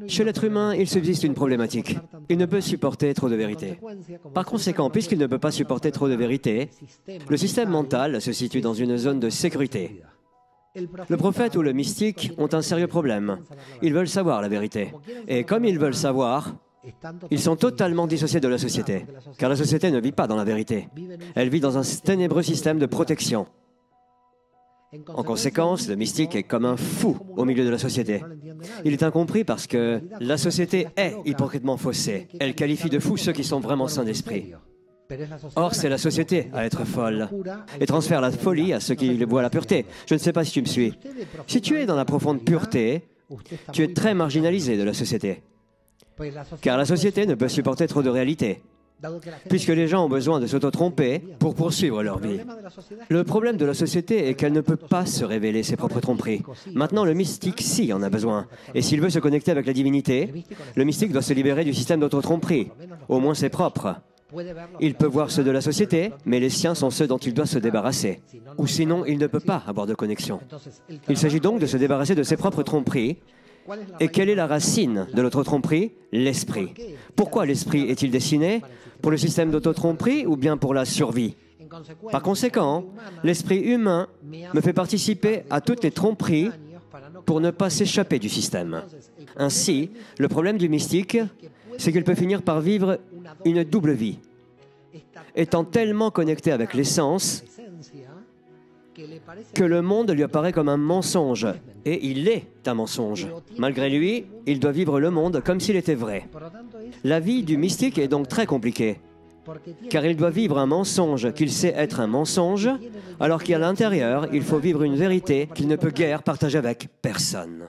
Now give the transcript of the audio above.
Chez l'être humain, il subsiste une problématique. Il ne peut supporter trop de vérité. Par conséquent, puisqu'il ne peut pas supporter trop de vérité, le système mental se situe dans une zone de sécurité. Le prophète ou le mystique ont un sérieux problème. Ils veulent savoir la vérité. Et comme ils veulent savoir, ils sont totalement dissociés de la société. Car la société ne vit pas dans la vérité. Elle vit dans un ténébreux système de protection. En conséquence, le mystique est comme un fou au milieu de la société. Il est incompris parce que la société est hypocritement faussée. Elle qualifie de fous ceux qui sont vraiment sains d'esprit. Or, c'est la société à être folle et transfère la folie à ceux qui voient la pureté. Je ne sais pas si tu me suis. Si tu es dans la profonde pureté, tu es très marginalisé de la société. Car la société ne peut supporter trop de réalité, puisque les gens ont besoin de s'auto-tromper pour poursuivre leur vie. Le problème de la société est qu'elle ne peut pas se révéler ses propres tromperies. Maintenant, le mystique, si, en a besoin. Et s'il veut se connecter avec la divinité, le mystique doit se libérer du système d'auto-tromperie. Au moins ses propres. Il peut voir ceux de la société, mais les siens sont ceux dont il doit se débarrasser. Ou sinon, il ne peut pas avoir de connexion. Il s'agit donc de se débarrasser de ses propres tromperies. Et quelle est la racine de notre tromperie? L'esprit. Pourquoi l'esprit est-il destiné? Pour le système d'auto-tromperie ou bien pour la survie? Par conséquent, l'esprit humain me fait participer à toutes les tromperies pour ne pas s'échapper du système. Ainsi, le problème du mystique, c'est qu'il peut finir par vivre une double vie, étant tellement connecté avec l'essence que le monde lui apparaît comme un mensonge, et il est un mensonge. Malgré lui, il doit vivre le monde comme s'il était vrai. La vie du mystique est donc très compliquée, car il doit vivre un mensonge qu'il sait être un mensonge, alors qu'à l'intérieur, il faut vivre une vérité qu'il ne peut guère partager avec personne.